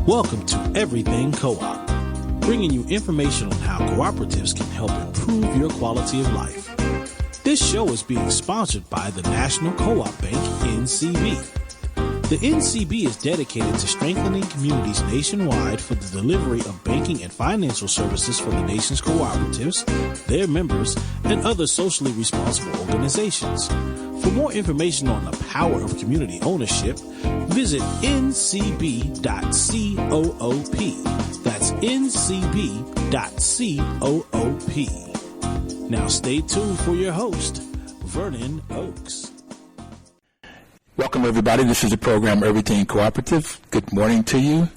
Welcome to Everything Co-op, bringing you information on how cooperatives can help improve your quality of life. This show is being sponsored by the National Co-op Bank, NCB. The NCB is dedicated to strengthening communities nationwide for the delivery of banking and financial services for the nation's cooperatives, their members, and other socially responsible organizations. For more information on the power of community ownership, visit ncb.coop. That's ncb.coop. Now stay tuned for your host, Vernon Oakes. Welcome, everybody. This is the program Everything Cooperative. Good morning to you.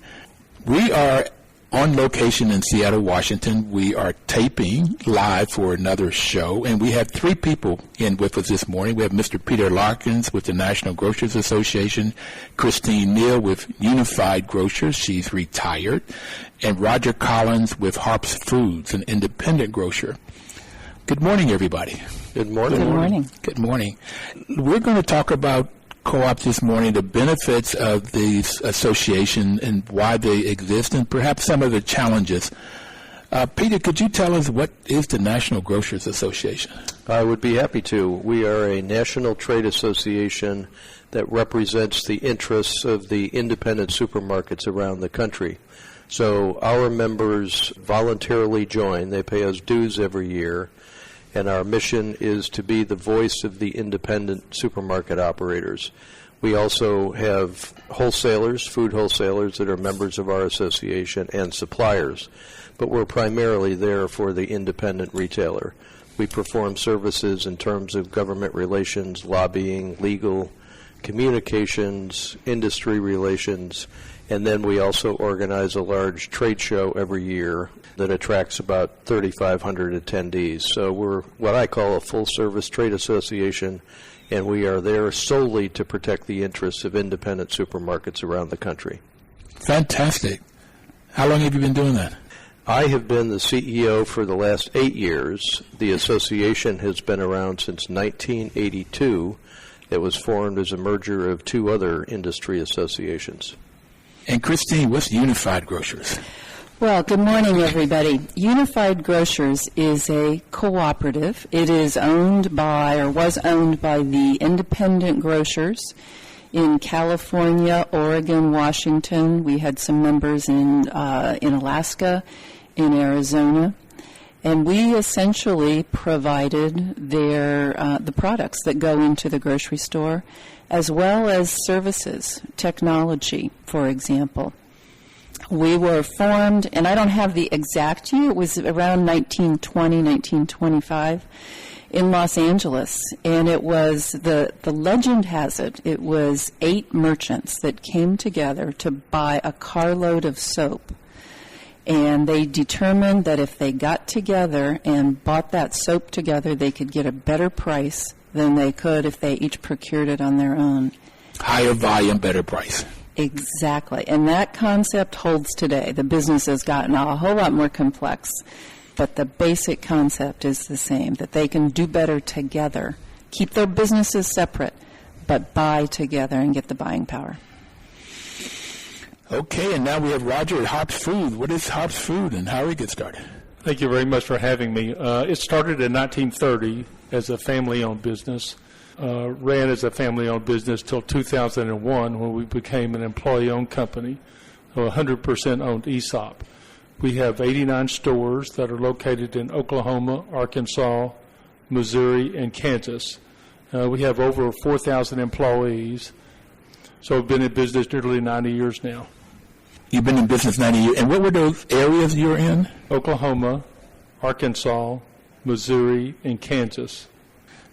We are on location in Seattle, Washington. We are taping live for another show, and we have three people in with us this morning. We have Mr. Peter Larkins with the National Grocers Association, Christine Neal with Unified Grocers, she's retired, and Roger Collins with Harps Foods, an independent grocer. Good morning, everybody. Good morning. Good morning. Good morning. We're going to talk about co-op this morning, the benefits of these associations and why they exist, and perhaps some of the challenges. Peter, could you tell us what is the National Grocers Association? I would be happy to. We are a national trade association that represents the interests of the independent supermarkets around the country. So our members voluntarily join. They pay us dues every year. And our mission is to be the voice of the independent supermarket operators. We also have wholesalers, food wholesalers that are members of our association, and suppliers. But we're primarily there for the independent retailer. We perform services in terms of government relations, lobbying, legal, communications, industry relations, and then we also organize a large trade show every year that attracts about 3,500 attendees. So we're what I call a full-service trade association, and we are there solely to protect the interests of independent supermarkets around the country. Fantastic. How long have you been doing that? I have been the CEO for the last 8 years. The association has been around since 1982. It was formed as a merger of two other industry associations. And Christine, what's Unified Grocers? Well, good morning, everybody. Unified Grocers is a cooperative. It is owned by, or was owned by, the independent grocers in California, Oregon, Washington. We had some members in Alaska, in Arizona. And we essentially provided the products that go into the grocery store, as well as services, technology, for example. We were formed, and I don't have the exact year, it was around 1920, 1925, in Los Angeles. And it was, the legend has it, it was 8 merchants that came together to buy a carload of soap. And they determined that if they got together and bought that soap together, they could get a better price than they could if they each procured it on their own. Higher volume, better price. Exactly. And that concept holds today. The business has gotten a whole lot more complex, but the basic concept is the same, that they can do better together, keep their businesses separate, but buy together and get the buying power. Okay, and now we have Roger at Harps Food. What is Harps Food, and how did it get started? Thank you very much for having me. It started in 1930 as a family-owned business, ran as a family-owned business till 2001 when we became an employee-owned company, 100% owned ESOP. We have 89 stores that are located in Oklahoma, Arkansas, Missouri, and Kansas. We have over 4,000 employees, so we've been in business nearly 90 years now. You've been in business 90 years. And what were those areas you were in? Oklahoma, Arkansas, Missouri, and Kansas.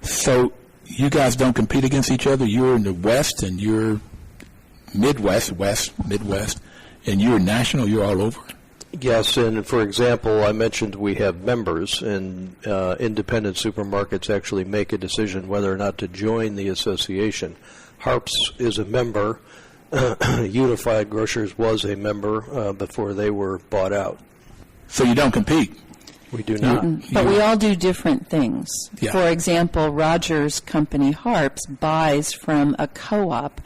So you guys don't compete against each other? You're in the West and you're Midwest, Midwest, and you're national, you're all over? Yes, and for example, I mentioned we have members, and independent supermarkets actually make a decision whether or not to join the association. Harps is a member. Unified Grocers was a member before they were bought out. So you don't compete? We do not. But we all do different things. Yeah. For example, Rogers' company, Harps, buys from a co-op,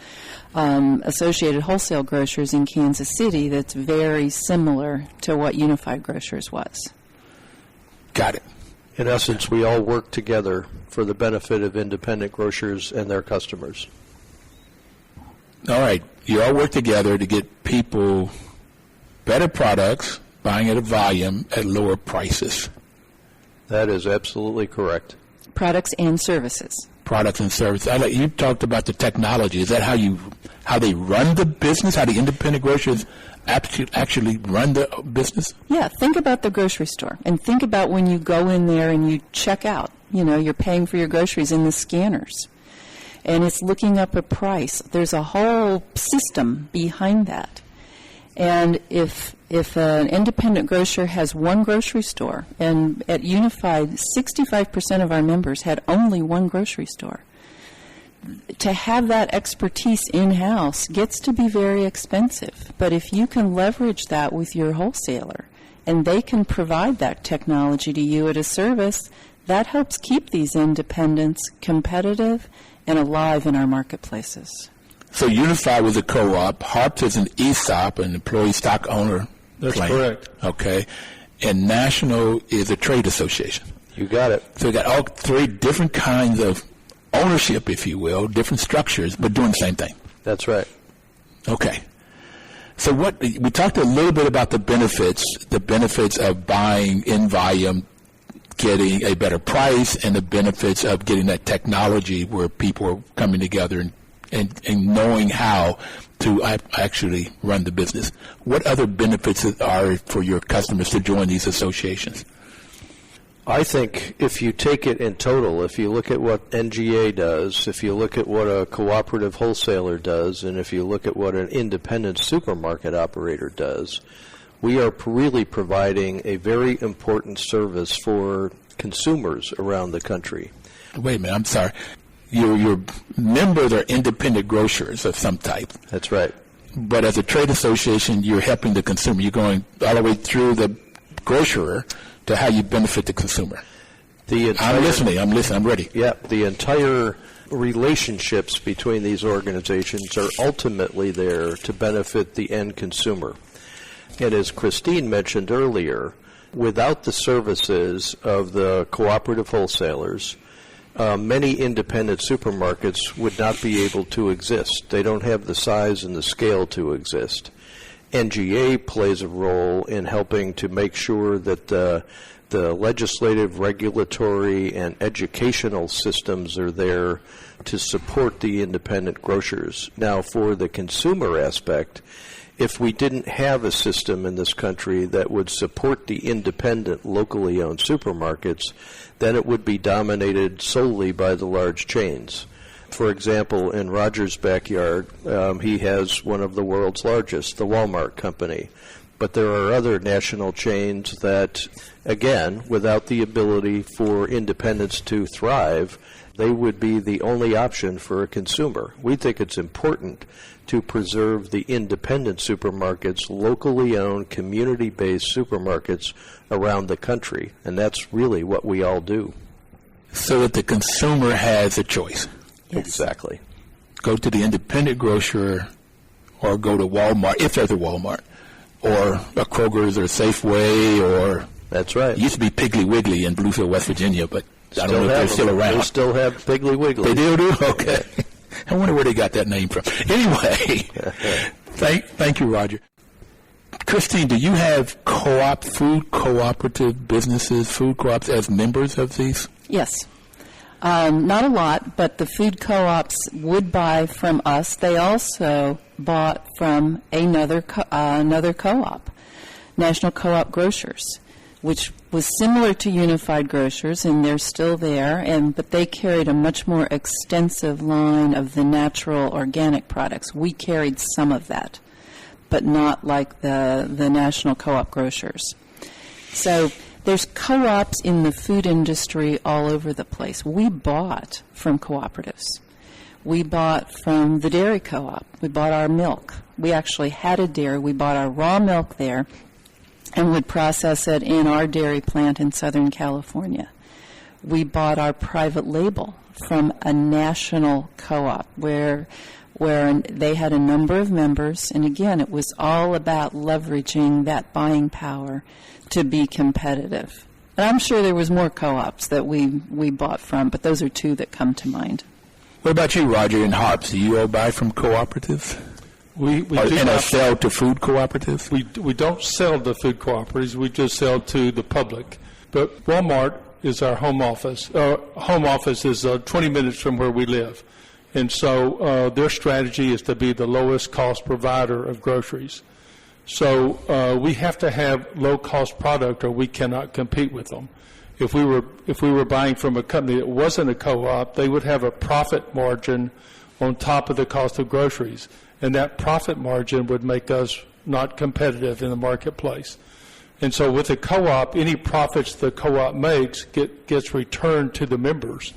Associated Wholesale Grocers in Kansas City, that's very similar to what Unified Grocers was. Got it. In essence, we all work together for the benefit of independent grocers and their customers. All right. You all work together to get people better products, buying at a volume at lower prices. That is absolutely correct. Products and services. Products and services. You talked about the technology. Is that how they run the business? How the independent grocers actually run the business? Yeah, think about the grocery store and think about when you go in there and you check out. You know, you're paying for your groceries in the scanners. And it's looking up a price. There's a whole system behind that. And if an independent grocer has one grocery store, and at Unified, 65% of our members had only one grocery store, to have that expertise in-house gets to be very expensive. But if you can leverage that with your wholesaler, and they can provide that technology to you at a service, that helps keep these independents competitive and alive in our marketplaces. So Unified was a co-op. Harps is an ESOP, an employee stock owner That's plan. correct. Okay. And National is a trade association. You got it. So we got all three different kinds of ownership, if you will, different structures, but doing the same thing. That's right. Okay. So we talked a little bit about the benefits of buying in volume, getting a better price, and the benefits of getting that technology where people are coming together and knowing how to actually run the business. What other benefits are for your customers to join these associations? I think if you take it in total, if you look at what NGA does, if you look at what a cooperative wholesaler does, and if you look at what an independent supermarket operator does, we are really providing a very important service for consumers around the country. Wait a minute, I'm sorry. Your members are independent grocers of some type. That's right. But as a trade association, you're helping the consumer. You're going all the way through the grocer to how you benefit the consumer. I'm listening, I'm ready. Yeah, the entire relationships between these organizations are ultimately there to benefit the end consumer. And as Christine mentioned earlier, without the services of the cooperative wholesalers, many independent supermarkets would not be able to exist. They don't have the size and the scale to exist. NGA plays a role in helping to make sure that the legislative, regulatory, and educational systems are there to support the independent grocers. Now, for the consumer aspect, if we didn't have a system in this country that would support the independent, locally owned supermarkets, then it would be dominated solely by the large chains. For example, in Rogers' backyard, he has one of the world's largest, the Walmart company. But there are other national chains that, again, without the ability for independents to thrive, they would be the only option for a consumer. We think it's important to preserve the independent supermarkets, locally owned, community-based supermarkets around the country, and that's really what we all do. So that the consumer has a choice. Yes. Exactly. Go to the independent grocer or go to Walmart, if there's a Walmart, or a Kroger's or Safeway, or... That's right. It used to be Piggly Wiggly in Bluefield, West Virginia, but I don't know if they're still around. They still have Piggly Wiggly. They do? Okay. I wonder where they got that name from. Anyway, thank you, Roger. Christine, do you have food cooperative businesses, food co-ops as members of these? Yes. Not a lot, but the food co-ops would buy from us. They also bought from another co-op, National Co-op Grocers, which was similar to Unified Grocers, and they're still there, but they carried a much more extensive line of the natural organic products. We carried some of that, but not like the National Co-op Grocers. So there's co-ops in the food industry all over the place. We bought from cooperatives. We bought from the dairy co-op. We bought our milk. We actually had a dairy. We bought our raw milk there. and would process it in our dairy plant in Southern California. We bought our private label from a national co-op where they had a number of members, and again, it was all about leveraging that buying power to be competitive. And I'm sure there was more co-ops that we bought from, but those are two that come to mind. What about you, Roger, and Harps? Do you all buy from cooperatives? We do and sell to food cooperatives? We don't sell to food cooperatives. We just sell to the public. But Walmart is our home office. Our home office is 20 minutes from where we live. And so their strategy is to be the lowest cost provider of groceries. So we have to have low cost product or we cannot compete with them. If we were buying from a company that wasn't a co-op, they would have a profit margin on top of the cost of groceries. And that profit margin would make us not competitive in the marketplace. And so with a co-op, any profits the co-op makes gets returned to the members.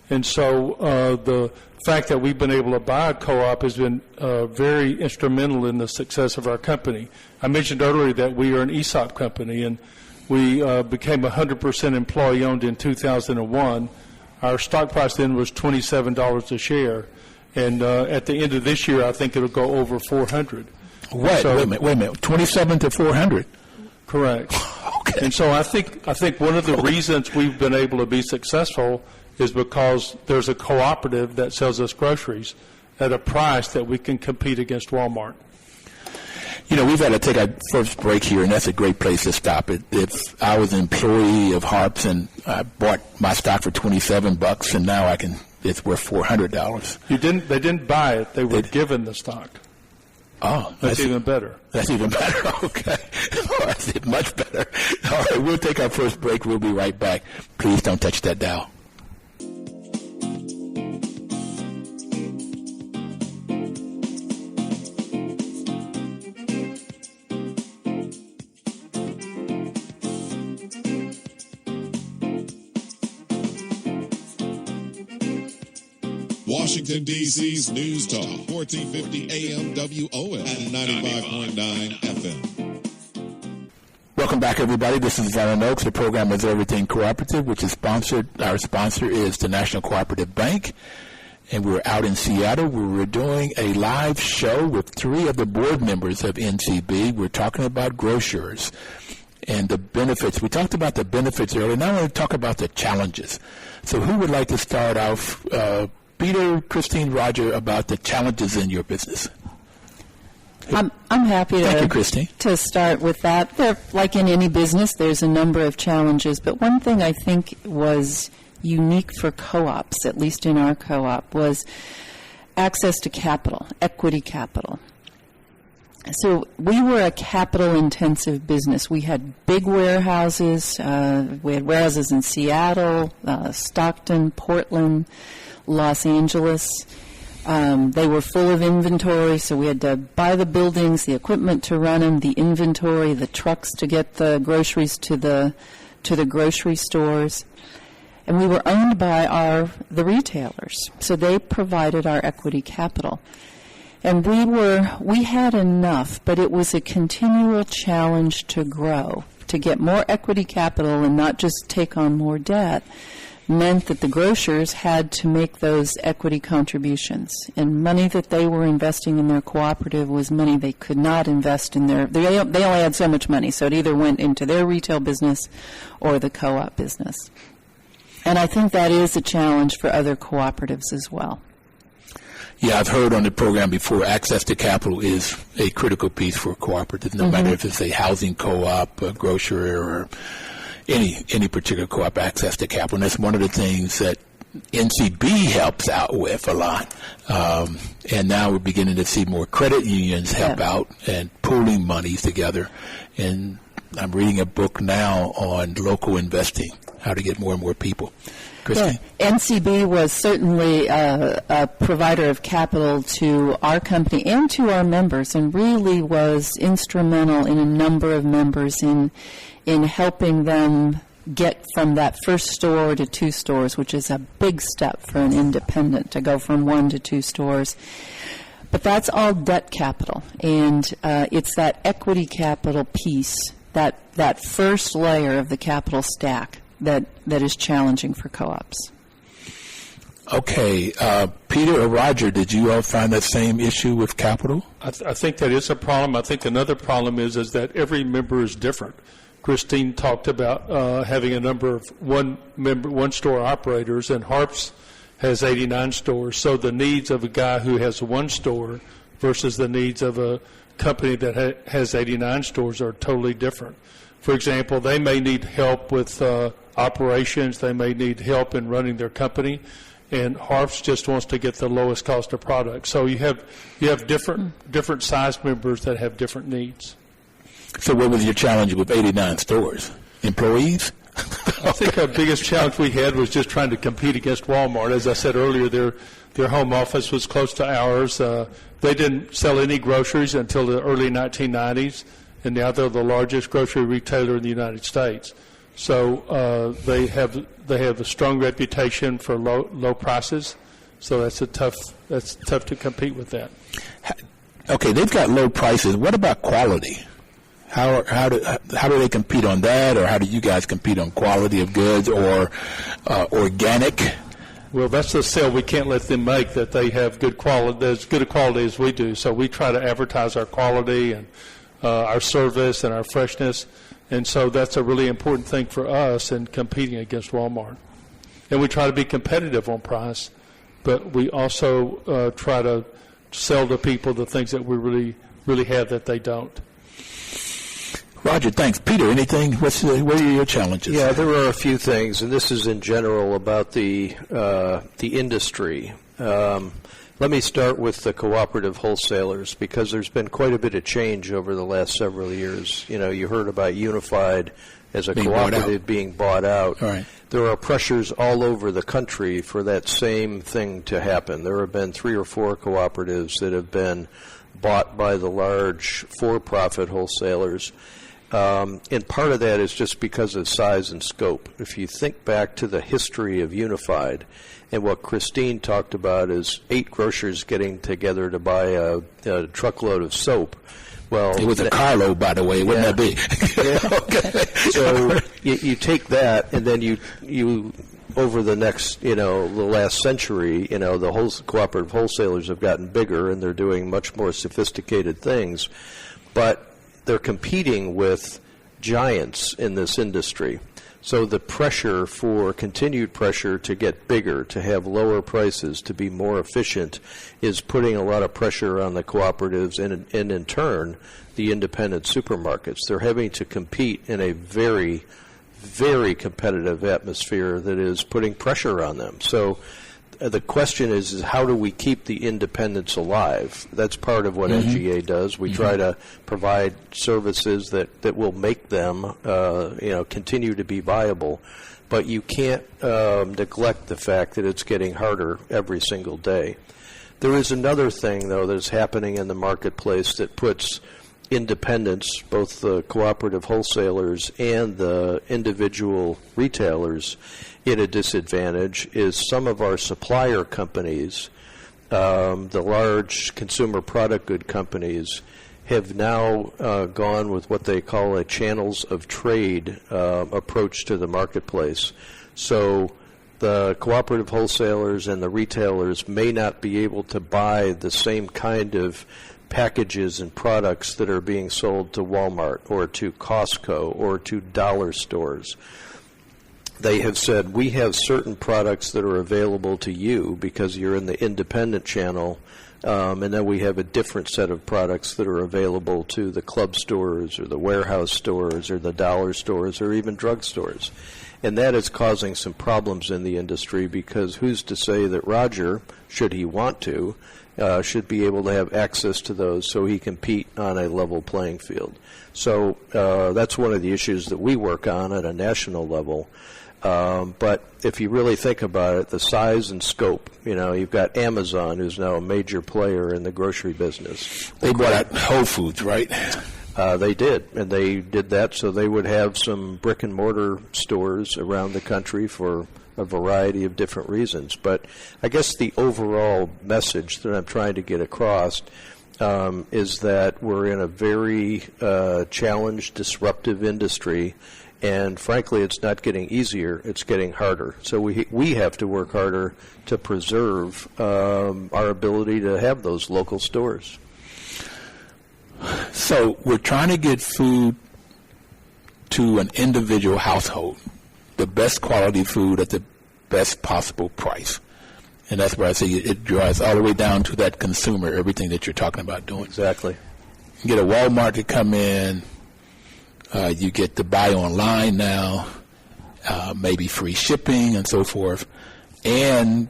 And so the fact that we've been able to buy a co-op has been very instrumental in the success of our company. I mentioned earlier that we are an ESOP company, and we became 100% employee-owned in 2001. Our stock price then was $27 a share. And at the end of this year, I think it'll go over 400. Wait a minute. 27 to 400? Correct. Okay. And so I think one of the reasons we've been able to be successful is because there's a cooperative that sells us groceries at a price that we can compete against Walmart. You know, we've had to take our first break here, and that's a great place to stop it. If I was an employee of Harps and I bought my stock for $27, and now it's worth $400. They didn't buy it. They were given the stock. Oh, that's even better. That's even better. Okay. Oh, that's much better. All right, we'll take our first break. We'll be right back. Please don't touch that dial. Washington, D.C.'s News Talk, 1450 AM WOL and 95.9 FM. Welcome back, everybody. This is Vernon Oaks. The program is Everything Cooperative, which is sponsored. Our sponsor is the National Cooperative Bank. And we're out in Seattle where we're doing a live show with 3 of the board members of NCB. We're talking about grocers and the benefits. We talked about the benefits earlier. Now I want to talk about the challenges. So who would like to start off? Peter, Christine, Roger, about the challenges in your business. I'm happy Thank you, Christine. to start with that. Like in any business, there's a number of challenges, but one thing I think was unique for co-ops, at least in our co-op, was access to capital, equity capital. So we were a capital-intensive business. We had big warehouses. We had warehouses in Seattle, Stockton, Portland, Los Angeles. They were full of inventory, so we had to buy the buildings, the equipment to run them, the inventory, the trucks to get the groceries to the grocery stores. And we were owned by the retailers, so they provided our equity capital. And we had enough, but it was a continual challenge to grow, to get more equity capital and not just take on more debt. Meant that the grocers had to make those equity contributions, and money that they were investing in their cooperative was money they could not invest in they only had so much money, so it either went into their retail business or the co-op business. And I think that is a challenge for other cooperatives as well. Yeah, I've heard on the program before, access to capital is a critical piece for a cooperative, no matter if it's a housing co-op, a grocery, or any particular co-op. Access to capital. And that's one of the things that NCB helps out with a lot. And now we're beginning to see more credit unions help out and pooling monies together. And I'm reading a book now on local investing, how to get more and more people. Christine? Yeah. NCB was certainly a provider of capital to our company and to our members, and really was instrumental in a number of members in helping them get from that first store to 2 stores, which is a big step for an independent to go from 1 to 2 stores. But that's all debt capital, and it's that equity capital piece that first layer of the capital stack that is challenging for co-ops. Okay. Peter or Roger, did you all find that same issue with capital? I think that is a problem. I think another problem is that every member is different. Christine talked about having a number of one-store operators, and Harps has 89 stores. So the needs of a guy who has one store versus the needs of a company that has 89 stores are totally different. For example, they may need help with operations. They may need help in running their company, and Harps just wants to get the lowest cost of product. So you have different size members that have different needs. So what was your challenge with 89 stores? Employees? I think our biggest challenge we had was just trying to compete against Walmart. As I said earlier, their home office was close to ours. They didn't sell any groceries until the early 1990s, and now they're the largest grocery retailer in the United States. So they have a strong reputation for low prices. So that's tough to compete with that. Okay, they've got low prices. What about quality? How do they compete on that, or how do you guys compete on quality of goods or organic? Well, that's the sale we can't let them make, that they have good quality, as good a quality as we do. So we try to advertise our quality and our service and our freshness, and so that's a really important thing for us in competing against Walmart. And we try to be competitive on price, but we also try to sell to people the things that we really have that they don't. Roger, thanks. Peter, anything? What are your challenges? Yeah, there are a few things, and this is in general about the industry. Let me start with the cooperative wholesalers, because there's been quite a bit of change over the last several years. You know, you heard about Unified as a cooperative being bought out. All right. There are pressures all over the country for that same thing to happen. There have been 3 or 4 cooperatives that have been bought by the large for-profit wholesalers. And part of that is just because of size and scope. If you think back to the history of Unified, and what Christine talked about is 8 grocers getting together to buy a truckload of soap. Well, it was a carload, by the way. Wouldn't that be? Yeah. Okay. So you take that, and then you over the next, the last century, the whole cooperative wholesalers have gotten bigger, and they're doing much more sophisticated things, but they're competing with giants in this industry. So the continued pressure to get bigger, to have lower prices, to be more efficient, is putting a lot of pressure on the cooperatives and in turn, the independent supermarkets. They're having to compete in a very, very competitive atmosphere that is putting pressure on them. So the question is how do we keep the independents alive? That's part of what NGA does. We try to provide services that will make them, continue to be viable. But you can't neglect the fact that it's getting harder every single day. There is another thing, though, that's happening in the marketplace that puts independents, both the cooperative wholesalers and the individual retailers, at a disadvantage. Is some of our supplier companies, the large consumer product good companies, have now gone with what they call a channels of trade approach to the marketplace. So the cooperative wholesalers and the retailers may not be able to buy the same kind of packages and products that are being sold to Walmart or to Costco or to dollar stores. They have said, we have certain products that are available to you because you're in the independent channel, and then we have a different set of products that are available to the club stores or the warehouse stores or the dollar stores or even drug stores. And that is causing some problems in the industry, because who's to say that Roger, should he want to, should be able to have access to those so he can compete on a level playing field. So that's one of the issues that we work on at a national level. But if you really think about it, the size and scope, you've got Amazon, who's now a major player in the grocery business. They bought out Whole Foods, right? They did, and they did that so they would have some brick and mortar stores around the country for a variety of different reasons. But I guess the overall message that I'm trying to get across is that we're in a very challenged, disruptive industry, and frankly, it's not getting easier, it's getting harder. So we have to work harder to preserve our ability to have those local stores. So we're trying to get food to an individual household, the best quality food at the best possible price. And that's where I say it drives all the way down to that consumer, everything that you're talking about doing. Exactly. You get a Walmart to come in, you get to buy online now, maybe free shipping and so forth. And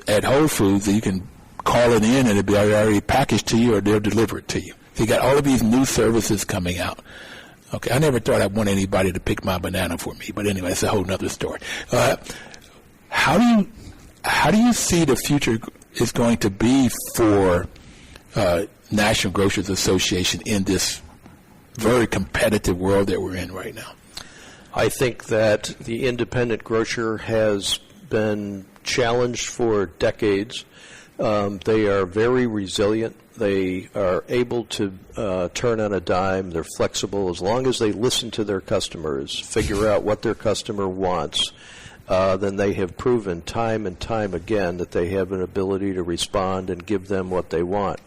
at Whole Foods, you can call it in and it'll be already packaged to you or they'll deliver it to you. So you got all of these new services coming out. Okay, I never thought I'd want anybody to pick my banana for me, but anyway, it's a whole other story. How do you see the future is going to be for National Grocers Association in this very competitive world that we're in right now? I think that the independent grocer has been challenged for decades. They are very resilient. They are able to turn on a dime. They're flexible as long as they listen to their customers, figure out what their customer wants. Then they have proven time and time again that they have an ability to respond and give them what they want.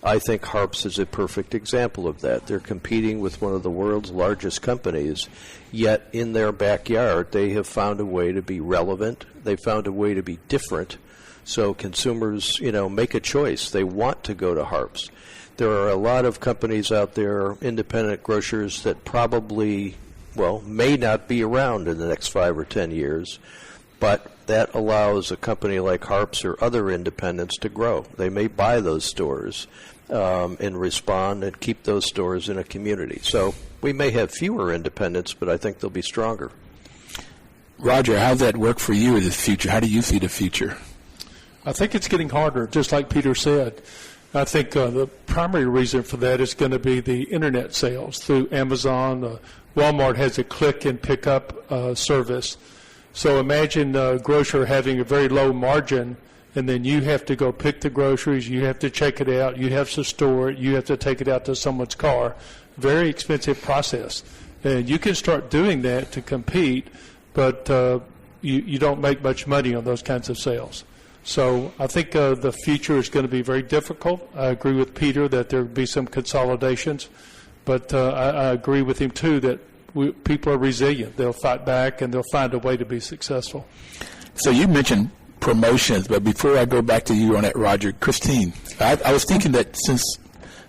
I think Harps is a perfect example of that. They're competing with one of the world's largest companies, yet in their backyard they have found a way to be relevant. They found a way to be different. So consumers, make a choice. They want to go to Harps. There are a lot of companies out there, independent grocers, that probably may not be around in the next 5 or 10 years, but that allows a company like Harps or other independents to grow. They may buy those stores and respond and keep those stores in a community. So we may have fewer independents, but I think they'll be stronger. Roger, how does that work for you in the future? How do you see the future? I think it's getting harder, just like Peter said. I think the primary reason for that is going to be the internet sales through Amazon. Walmart has a click and pick up service. So imagine a grocer having a very low margin, and then you have to go pick the groceries, you have to check it out, you have to store it, you have to take it out to someone's car. Very expensive process. And you can start doing that to compete, but you don't make much money on those kinds of sales. So I think the future is going to be very difficult. I agree with Peter that there will be some consolidations, but I agree with him, too, that people are resilient. They'll fight back, and they'll find a way to be successful. So you mentioned promotions, but before I go back to you on that, Roger, Christine, I was thinking that since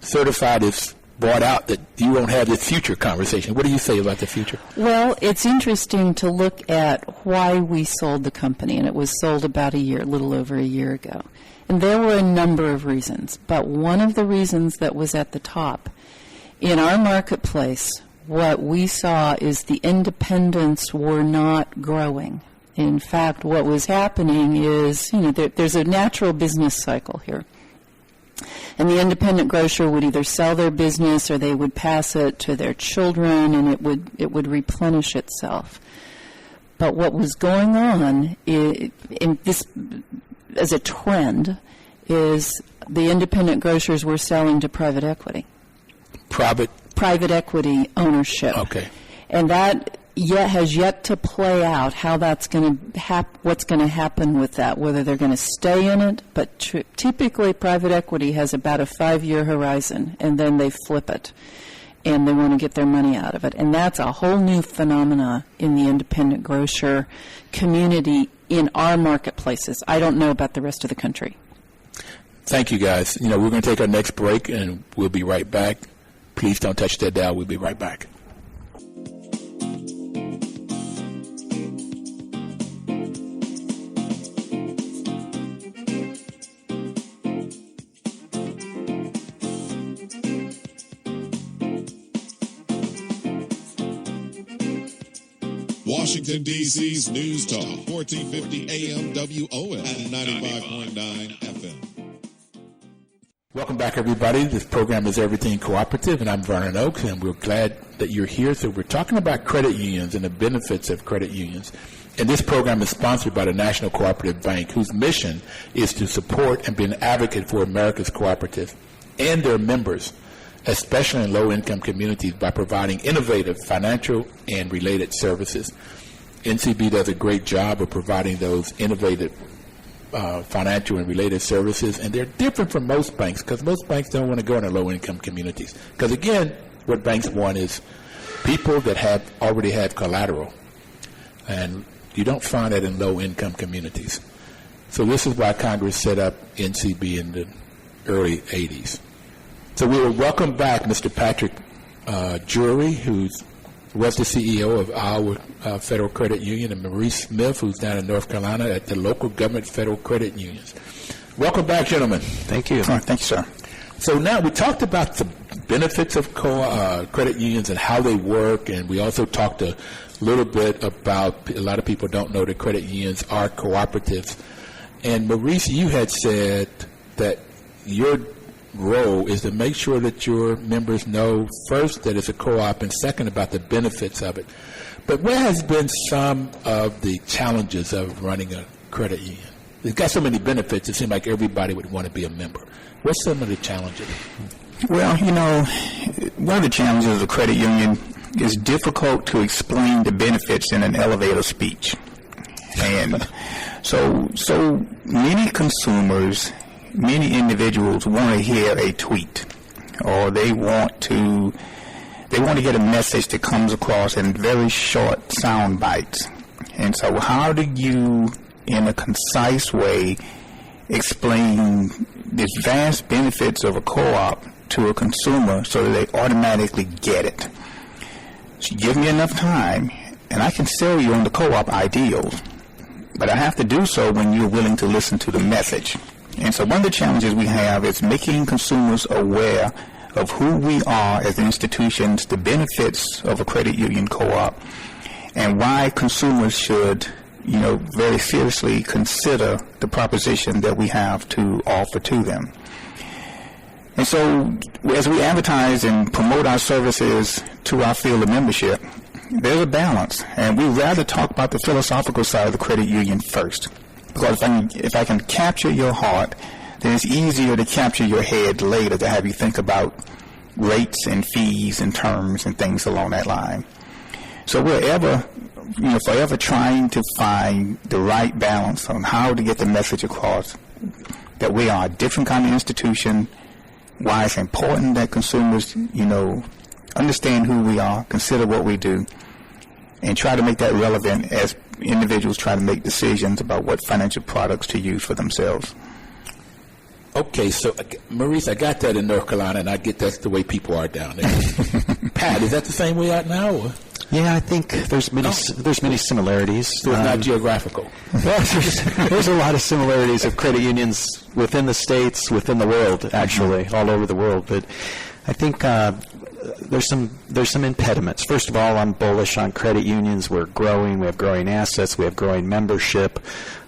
Certified is brought out that you won't have this future conversation. What do you say about the future? Well, it's interesting to look at why we sold the company, and it was sold about a little over a year ago. And there were a number of reasons, but one of the reasons that was at the top, in our marketplace, what we saw is the independents were not growing. In fact, what was happening is, there's a natural business cycle here. And the independent grocer would either sell their business or they would pass it to their children, and it would replenish itself. But what was going on in this as a trend is the independent grocers were selling to private equity. Private equity ownership. Okay. And that has yet to play out how that's going to what's going to happen with that, whether they're going to stay in it. But typically private equity has about a 5-year horizon, and then they flip it, and they want to get their money out of it. And that's a whole new phenomena in the independent grocer community in our marketplaces. I don't know about the rest of the country. Thank you, guys. We're going to take our next break, and we'll be right back. Please don't touch that dial. We'll be right back. Washington, D.C.'s News Talk, 1450 AM WOS and 95.9 FM. Welcome back, everybody. This program is Everything Cooperative, and I'm Vernon Oaks, and we're glad that you're here. So we're talking about credit unions and the benefits of credit unions. And this program is sponsored by the National Cooperative Bank, whose mission is to support and be an advocate for America's cooperatives. and their members, especially in low-income communities, by providing innovative financial and related services. NCB does a great job of providing those innovative financial and related services, and they're different from most banks because most banks don't want to go into low-income communities. Because, again, what banks want is people that already have collateral, and you don't find that in low-income communities. So this is why Congress set up NCB in the early 80s. So we will welcome back Mr. Patrick Drury, who was the CEO of our Federal Credit Union, and Maurice Smith, who's down in North Carolina at the local government federal credit unions. Welcome back, gentlemen. Thank you. Thank you, sir. So now we talked about the benefits of credit unions and how they work, and we also talked a little bit about, a lot of people don't know that credit unions are cooperatives. And Maurice, you had said that your role is to make sure that your members know, first, that it's a co-op, and second, about the benefits of it. But what has been some of the challenges of running a credit union? It's got so many benefits, it seems like everybody would want to be a member. What's some of the challenges? Well, one of the challenges of the credit union is difficult to explain the benefits in an elevator speech. And so many consumers, many individuals want to hear a tweet, or they want to get a message that comes across in very short sound bites. And so how do you, in a concise way, explain the vast benefits of a co-op to a consumer so that they automatically get it? So give me enough time, and I can sell you on the co-op ideals. But I have to do so when you're willing to listen to the message. And so one of the challenges we have is making consumers aware of who we are as institutions, the benefits of a credit union co-op, and why consumers should, very seriously consider the proposition that we have to offer to them. And so as we advertise and promote our services to our field of membership, there's a balance, and we'd rather talk about the philosophical side of the credit union first. Because if I can capture your heart, then it's easier to capture your head later to have you think about rates and fees and terms and things along that line. So we're forever trying to find the right balance on how to get the message across that we are a different kind of institution, why it's important that consumers, understand who we are, consider what we do, and try to make that relevant as individuals try to make decisions about what financial products to use for themselves. Okay, so Maurice, I got that in North Carolina, and I get that's the way people are down there. Pat, is that the same way out now? Or? Yeah, I think there's many similarities. So it's not geographical. Well, there's a lot of similarities of credit unions within the states, within the world, actually, all over the world. But I think there's some impediments. First of all, I'm bullish on credit unions. We're growing. We have growing assets. We have growing membership.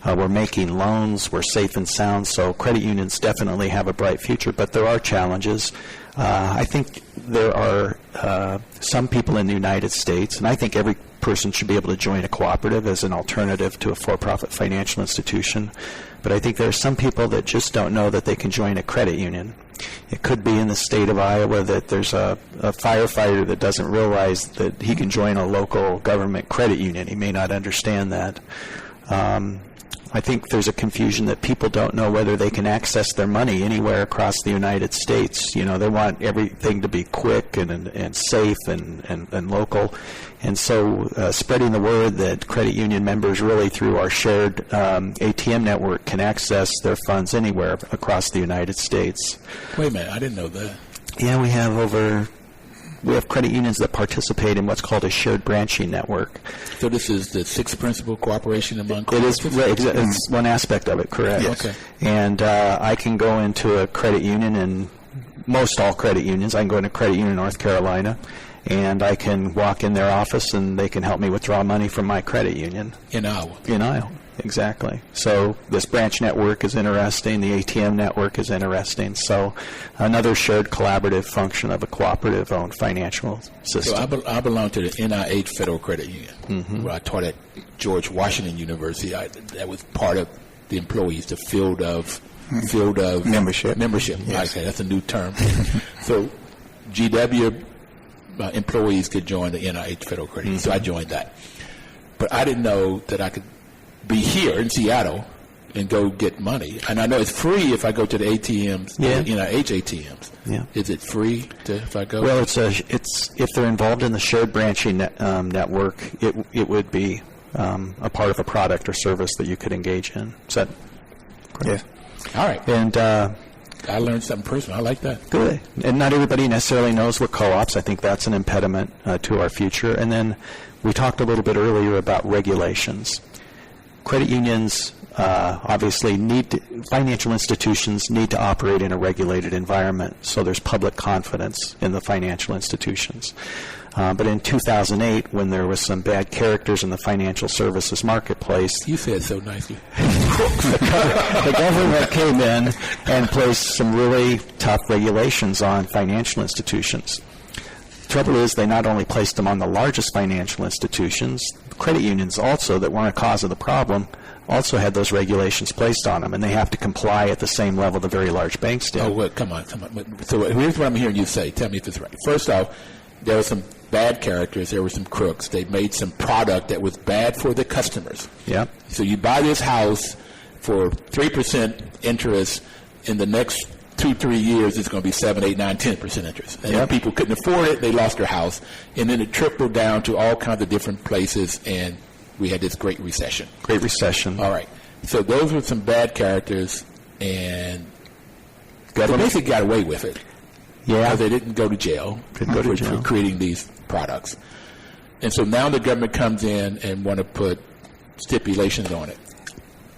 We're making loans. We're safe and sound. So credit unions definitely have a bright future, but there are challenges. I think there are some people in the United States, and I think every person should be able to join a cooperative as an alternative to a for-profit financial institution. But I think there are some people that just don't know that they can join a credit union. It could be in the state of Iowa that there's a firefighter that doesn't realize that he can join a local government credit union. He may not understand that. I think there's a confusion that people don't know whether they can access their money anywhere across the United States. They want everything to be quick and safe and local. And so spreading the word that credit union members really through our shared ATM network can access their funds anywhere across the United States. Wait a minute, I didn't know that. Yeah, we have credit unions that participate in what's called a shared branching network. So this is the sixth principal cooperation among cooperatives? It is, it's one aspect of it, correct. Yes. Okay. And I can go into a credit union, and most all credit unions, I can go into Credit Union North Carolina, and I can walk in their office, and they can help me withdraw money from my credit union. In Iowa? In Iowa, exactly. So this branch network is interesting. The ATM network is interesting. So another shared collaborative function of a cooperative-owned financial system. So I belong to the NIH Federal Credit Union, where I taught at George Washington University. That was part of the employees, the field of field of Membership. Yes. Okay, that's a new term. So GW employees could join the NIH Federal Credit Union, so I joined that. But I didn't know that I could be here in Seattle and go get money. And I know it's free if I go to the ATMs, the NIH ATMs. Yeah. Is it free if I go? Well, it's if they're involved in the shared branching network, it would be a part of a product or service that you could engage in. Is that correct? Yeah. All right. And I learned something personal. I like that. good. And not everybody necessarily knows what co-ops. I think that's an impediment to our future. And then we talked a little bit earlier about regulations. Credit unions obviously financial institutions need to operate in a regulated environment, so there's public confidence in the financial institutions. But in 2008, when there was some bad characters in the financial services marketplace, You said so nicely. the government came in and placed some really tough regulations on financial institutions. The trouble is, they not only placed them on the largest financial institutions, credit unions also, that weren't a cause of the problem, also had those regulations placed on them, and they have to comply at the same level the very large banks do. Oh, well, come on. So here's what I'm hearing you say. Tell me if it's right. First off, there were some bad characters. There were some crooks. They made some product that was bad for the customers. Yeah. So you buy this house for 3% interest. In the next 2-3 years, it's going to be 7, 8, 9, 10% interest. And if people couldn't afford it, they lost their house. And then it trickled down to all kinds of different places, and we had this Great Recession. Great Recession. All right. So those were some bad characters, and they basically got away with it. Yeah. Because they didn't go to jail, for creating these products. And so now the government comes in and want to put stipulations on it.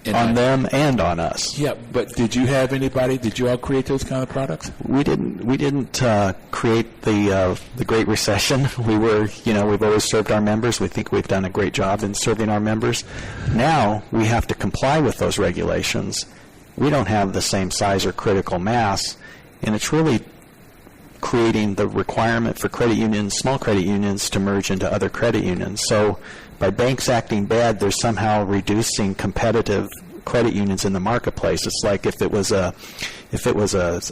And On them and on us. Yeah, but did you have anybody? Did you all create those kind of products? We didn't create the Great Recession. We were, we've always served our members. We think we've done a great job in serving our members. Now we have to comply with those regulations. We don't have the same size or critical mass, and it's really creating the requirement for credit unions, small credit unions, to merge into other credit unions. So by banks acting bad, they're somehow reducing competitive credit unions in the marketplace. It's like if it was a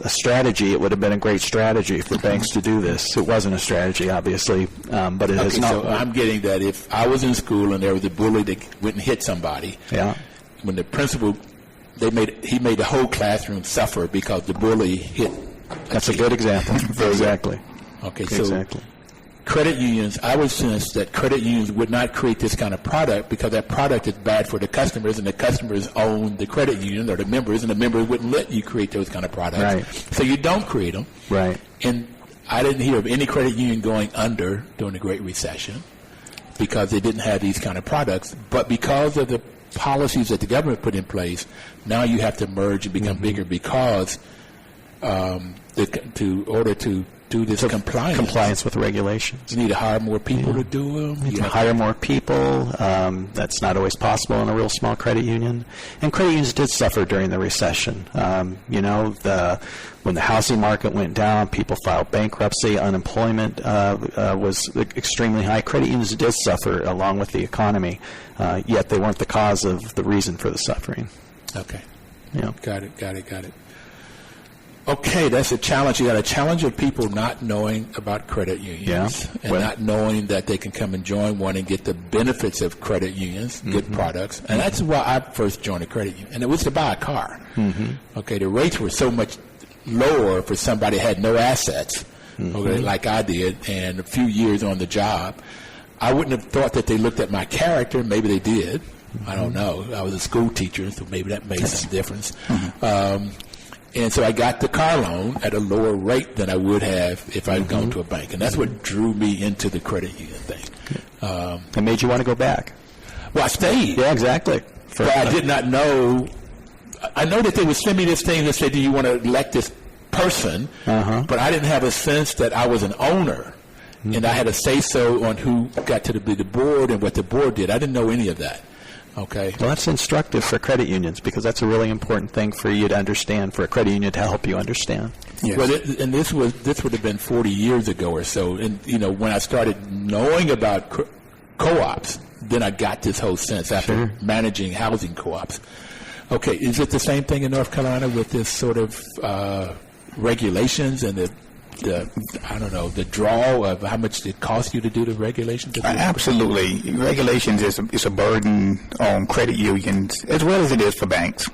strategy, it would have been a great strategy for banks to do this. It wasn't a strategy, obviously, but it is not. So I'm getting that if I was in school and there was a bully that went and hit somebody, when the principal, he made the whole classroom suffer because the bully hit. That's a good example. Exactly. Okay, so exactly. Credit unions, I would sense that credit unions would not create this kind of product because that product is bad for the customers, and the customers own the credit union or the members, and the members wouldn't let you create those kind of products. Right. So you don't create them. Right. And I didn't hear of any credit union going under during the Great Recession because they didn't have these kind of products. But because of the policies that the government put in place, now you have to merge and become bigger because in order to do this compliance with regulations. You need to hire more people to do them. You need to hire more people. That's not always possible in a real small credit union. And credit unions did suffer during the recession. When the housing market went down, people filed bankruptcy, unemployment was extremely high. Credit unions did suffer along with the economy, yet they weren't the cause of the reason for the suffering. Okay. Yeah. Got it. Okay, that's a challenge. You got a challenge of people not knowing about credit unions and not knowing that they can come and join one and get the benefits of credit unions, good products. And that's why I first joined a credit union. And it was to buy a car. Okay, the rates were so much lower for somebody who had no assets, okay, like I did, and a few years on the job. I wouldn't have thought that they looked at my character. Maybe they did. I don't know. I was a school teacher, so maybe that made some difference. And so I got the car loan at a lower rate than I would have if I had gone to a bank. And that's what drew me into the credit union thing. It made you want to go back. Well, I stayed. Yeah, exactly. But I did not know. I know that they would send me this thing that said, do you want to elect this person? But I didn't have a sense that I was an owner. And I had a say-so on who got to be the board and what the board did. I didn't know any of that. Okay. Well, that's instructive for credit unions because that's a really important thing for you to understand, for a credit union to help you understand. Yes. Well, and this would have been 40 years ago or so. And, when I started knowing about co-ops, then I got this whole sense after managing housing co-ops. Okay, is it the same thing in North Carolina with this sort of regulations and the draw of how much it costs you to do the regulations? Absolutely. Regulations is a burden on credit unions as well as it is for banks.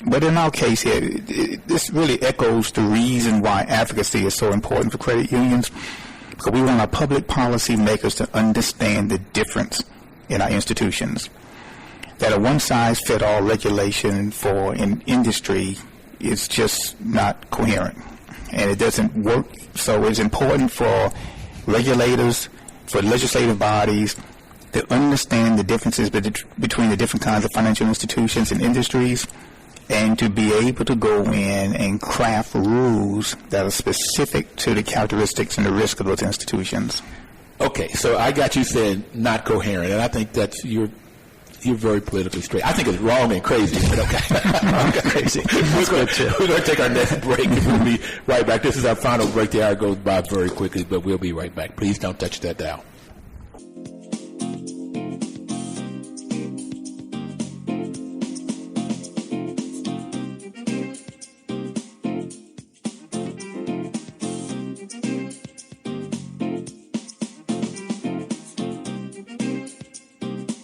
But in our case here, this really echoes the reason why advocacy is so important for credit unions, because we want our public policy makers to understand the difference in our institutions. That a one-size-fits-all regulation for an industry is just not coherent, and it doesn't work. So it's important for regulators, for legislative bodies, to understand the differences between the different kinds of financial institutions and industries, and to be able to go in and craft rules that are specific to the characteristics and the risk of those institutions. Okay, so I got you saying not coherent, and I think that's you're very politically straight. I think it's wrong and crazy, but okay. Crazy. We're going to take our next break. We'll be right back. This is our final break. The hour goes by very quickly, but we'll be right back. Please don't touch that dial.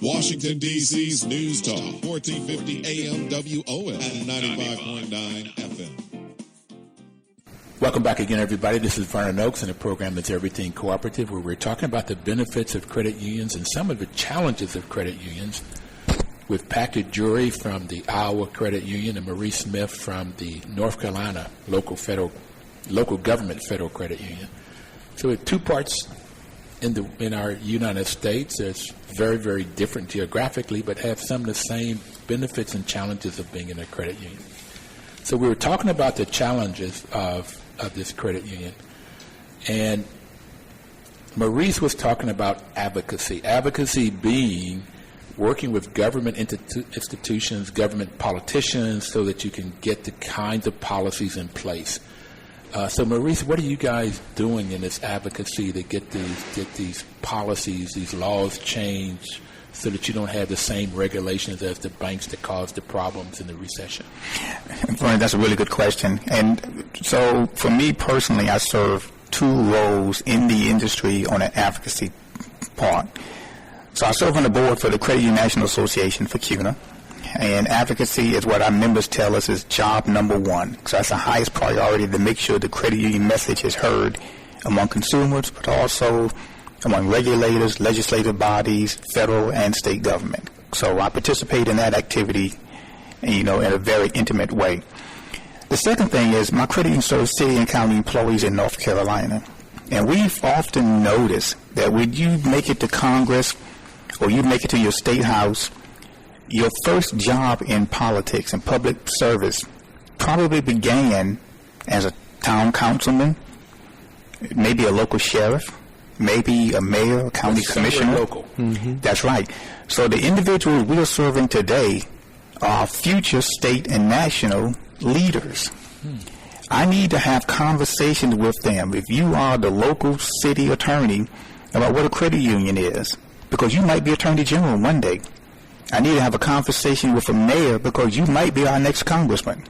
Washington, D.C.'s News Talk, 1450 AM WOS and 95.9 FM. Welcome back again, everybody. This is Vernon Oakes, and the program is Everything Cooperative, where we're talking about the benefits of credit unions and some of the challenges of credit unions with Patrick Jury from the Iowa Credit Union and Marie Smith from the North Carolina local government federal credit union. So with two parts in our United States, it's very, very different geographically, but have some of the same benefits and challenges of being in a credit union. So we were talking about the challenges of this credit union, and Maurice was talking about advocacy. Advocacy being working with government institutions, government politicians, so that you can get the kinds of policies in place. So, Maurice, what are you guys doing in this advocacy to get these policies, these laws changed, so that you don't have the same regulations as the banks that caused the problems in the recession? Brian, that's a really good question. And so, for me personally, I serve two roles in the industry on an advocacy part. So, I serve on the board for the Credit Union National Association for CUNA. And advocacy is what our members tell us is job number one. So that's the highest priority, to make sure the credit union message is heard among consumers, but also among regulators, legislative bodies, federal and state government. So I participate in that activity, in a very intimate way. The second thing is my credit union serves city and county employees in North Carolina. And we've often noticed that when you make it to Congress or you make it to your state house, your first job in politics and public service probably began as a town councilman, maybe a local sheriff, maybe a mayor, a county commissioner. Local. Mm-hmm. That's right. So the individuals we are serving today are future state and national leaders. I need to have conversations with them. If you are the local city attorney, about what a credit union is, because you might be attorney general one day. I need to have a conversation with a mayor, because you might be our next congressman.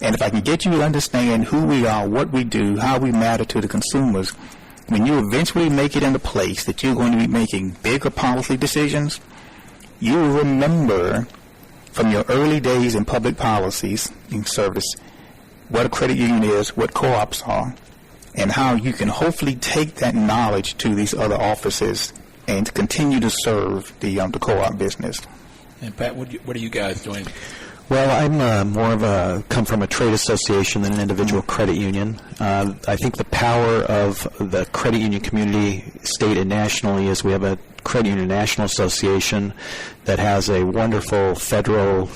And if I can get you to understand who we are, what we do, how we matter to the consumers, when you eventually make it in a place that you're going to be making bigger policy decisions, you will remember from your early days in public policies in service what a credit union is, what co-ops are, and how you can hopefully take that knowledge to these other offices and to continue to serve the co-op business. And Pat, what are you guys doing? Well, I'm come from a trade association than an individual credit union. I think the power of the credit union community, state and nationally, is we have a Credit Union National Association that has a wonderful federal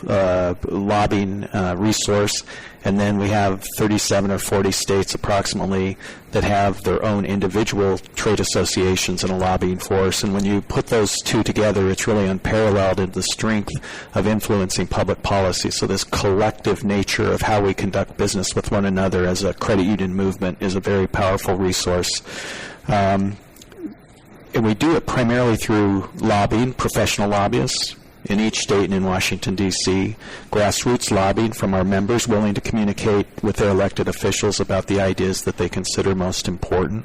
lobbying resource, and then we have 37 or 40 states approximately that have their own individual trade associations and a lobbying force. And when you put those two together, it's really unparalleled in the strength of influencing public policy. So this collective nature of how we conduct business with one another as a credit union movement is a very powerful resource. And we do it primarily through lobbying, professional lobbyists, in each state and in Washington, D.C., grassroots lobbying from our members willing to communicate with their elected officials about the ideas that they consider most important.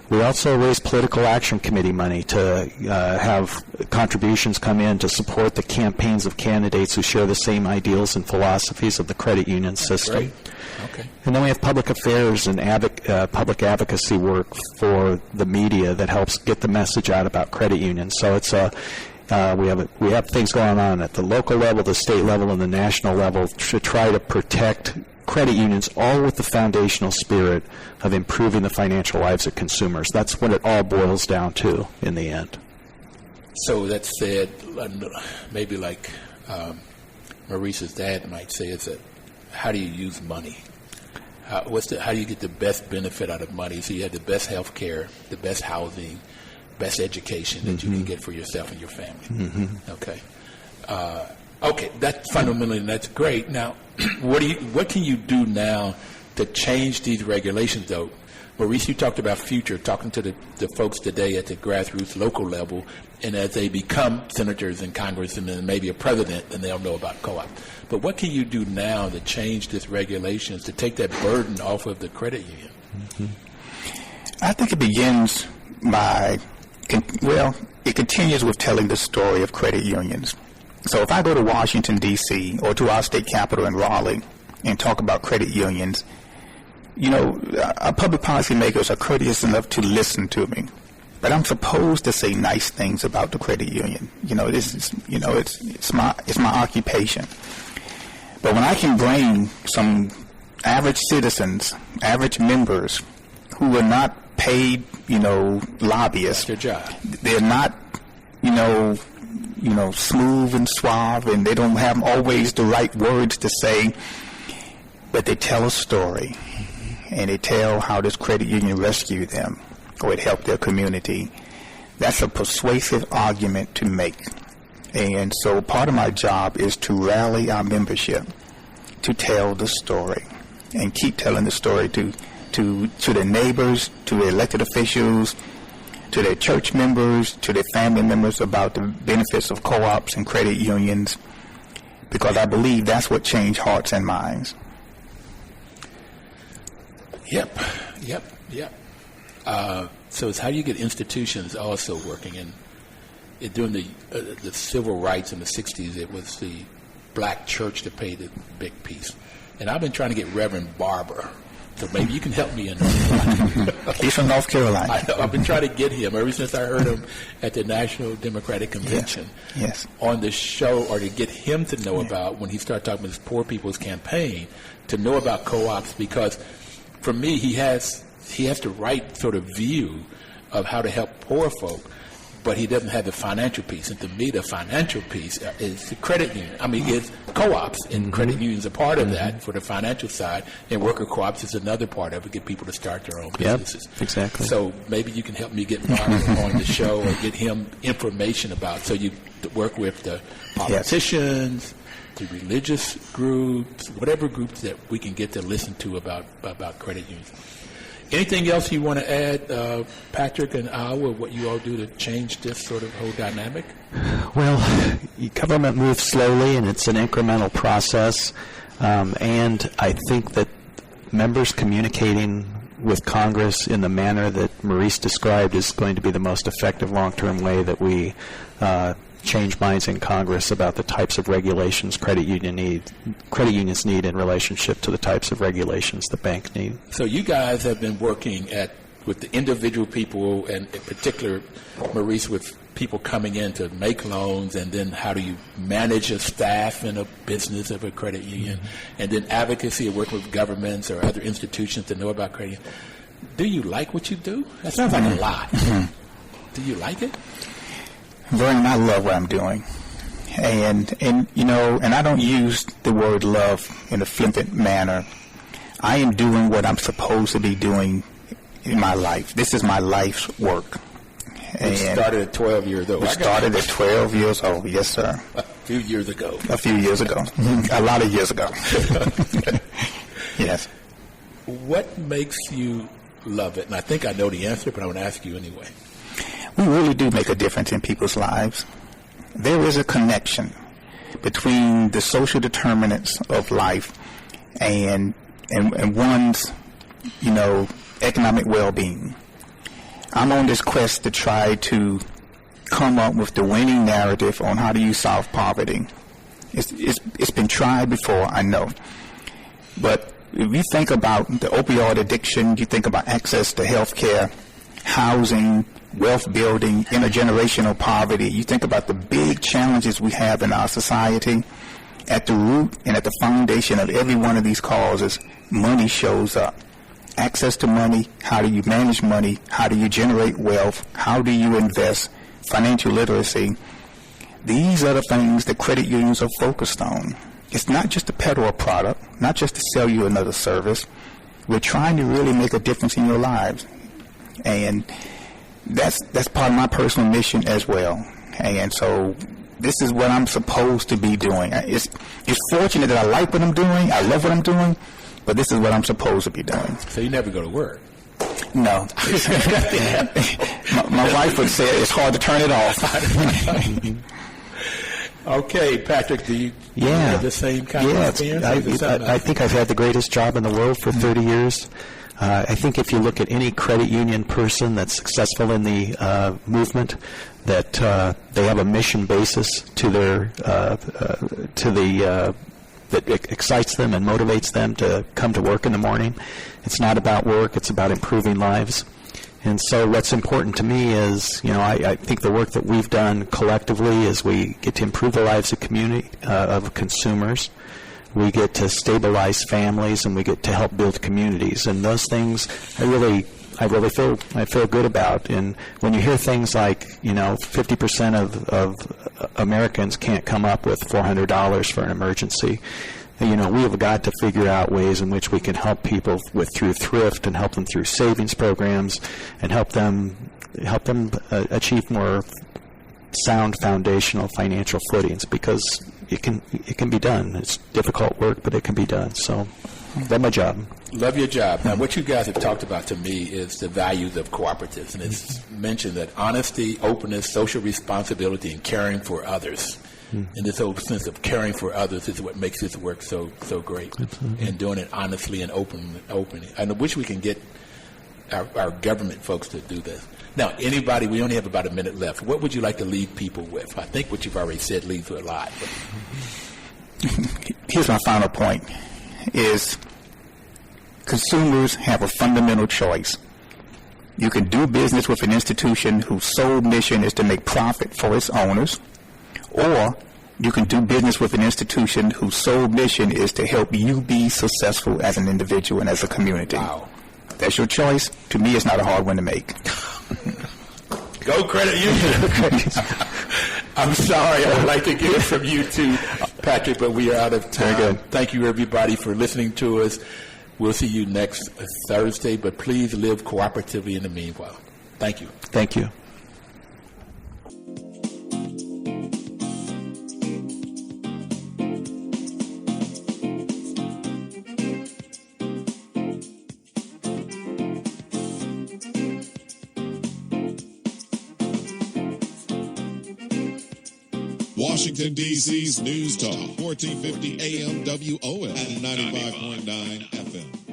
We also raise political action committee money to have contributions come in to support the campaigns of candidates who share the same ideals and philosophies of the credit union system. Great. Okay. And then we have public affairs and public advocacy work for the media that helps get the message out about credit unions. So it's we have things going on at the local level, the state level, and the national level to try to protect credit unions, all with the foundational spirit of improving the financial lives of consumers. That's what it all boils down to in the end. So that said, maybe like Maurice's dad might say, is that how do you use money? How do you get the best benefit out of money? So you have the best health care, the best housing, best education that you can get for yourself and your family. Okay. Okay, that's fundamentally, that's great. Now, what can you do now to change these regulations, though? Maurice, you talked about future, talking to the folks today at the grassroots local level, and as they become senators and Congress and then maybe a president, then they'll know about co-op. But what can you do now to change these regulations, to take that burden off of the credit union? I think it begins by, it continues with telling the story of credit unions. So if I go to Washington, D.C., or to our state capital in Raleigh and talk about credit unions, our public policy makers are courteous enough to listen to me. But I'm supposed to say nice things about the credit union. It's my occupation. But when I can bring some average citizens, average members who are not paid, lobbyists, their job. They're not, smooth and suave, and they don't have always the right words to say, but they tell a story, and they tell how this credit union rescued them, or it helped their community. That's a persuasive argument to make. And so part of my job is to rally our membership to tell the story, and keep telling the story to their neighbors, to the elected officials, to their church members, to their family members about the benefits of co-ops and credit unions, because I believe that's what changed hearts and minds. Yep. So it's how you get institutions also working. And during the civil rights in the 60s, it was the black church that paid the big piece. And I've been trying to get Reverend Barber. So maybe you can help me in that. He's from North Carolina. I've been trying to get him ever since I heard him at the National Democratic Convention on the show, or to get him to know about, when he started talking about this Poor People's Campaign, to know about co-ops, because for me, he has the right sort of view of how to help poor folk, but he doesn't have the financial piece. And to me, the financial piece is the credit union. It's co-ops, and credit unions are part of that for the financial side, and worker co-ops is another part of it, get people to start their own businesses. Yep, exactly. So maybe you can help me get Mark on the show, or get him information about, so you work with the politicians, the religious groups, whatever groups that we can get to listen to about credit unions. Anything else you want to add, Patrick and Iowa, what you all do to change this sort of whole dynamic? Well, government moves slowly, and it's an incremental process. And I think that members communicating with Congress in the manner that Maurice described is going to be the most effective long-term way that we change minds in Congress about the types of regulations credit unions need in relationship to the types of regulations the bank need. So you guys have been working with the individual people, and in particular, Maurice, with people coming in to make loans, and then how do you manage a staff in a business of a credit union, and then advocacy of working with governments or other institutions to know about credit unions. Do you like what you do? That sounds like a lot. Do you like it? Vernon, I love what I'm doing. And I don't use the word love in a flippant manner. I am doing what I'm supposed to be doing in my life. This is my life's work. And started at 12 years old. We started at 12 years old, yes, sir. A few years ago. A lot of years ago. Yes. What makes you love it? And I think I know the answer, but I want to ask you anyway. We really do make a difference in people's lives. there is a connection between the social determinants of life and one's, economic well-being. I'm on this quest to try to come up with the winning narrative on how do you solve poverty. It's been tried before, I know. But if you think about the opioid addiction, you think about access to health care, housing, wealth building, intergenerational poverty, you think about the big challenges we have in our society, at the root and at the foundation of every one of these causes, money shows up. Access to money, how do you manage money, how do you generate wealth, how do you invest, financial literacy. These are the things that credit unions are focused on. It's not just to peddle a product, not just to sell you another service. We're trying to really make a difference in your lives. And that's part of my personal mission as well. And so this is what I'm supposed to be doing. It's fortunate that I like what I'm doing, I love what I'm doing, but this is what I'm supposed to be doing. So you never go to work? No. my wife would say it's hard to turn it off. Okay, Patrick, do you have the same kind of experience? I think I've had the greatest job in the world for 30 years. I think if you look at any credit union person that's successful in the movement, that they have a mission basis to their that excites them and motivates them to come to work in the morning. It's not about work; it's about improving lives. And so what's important to me is, I think the work that we've done collectively is we get to improve the lives of community, of consumers. We get to stabilize families, and we get to help build communities. And those things I really feel good about. And when you hear things like, 50% of Americans can't come up with $400 for an emergency, we have got to figure out ways in which we can help people through thrift and help them through savings programs and help them achieve more sound foundational financial footings, because it can be done. It's difficult work, but it can be done. So that's my job. Love your job. Now, what you guys have talked about to me is the values of cooperatives, and it's mentioned that honesty, openness, social responsibility, and caring for others. And this whole sense of caring for others is what makes this work so great. Absolutely. And doing it honestly and openly. I wish we can get our government folks to do this. Now, anybody, we only have about a minute left. What would you like to leave people with? I think what you've already said leaves you alive. Here's my final point, is consumers have a fundamental choice. You can do business with an institution whose sole mission is to make profit for its owners, or you can do business with an institution whose sole mission is to help you be successful as an individual and as a community. Wow. That's your choice. To me, it's not a hard one to make. Go credit union. I'm sorry. I would like to get it from you too, Patrick, but we are out of time. Very good. Thank you, everybody, for listening to us. We'll see you next Thursday, but please live cooperatively in the meanwhile. Thank you. Thank you. Washington, D.C.'s News Talk, 1450 AM WOS and 95.9 FM.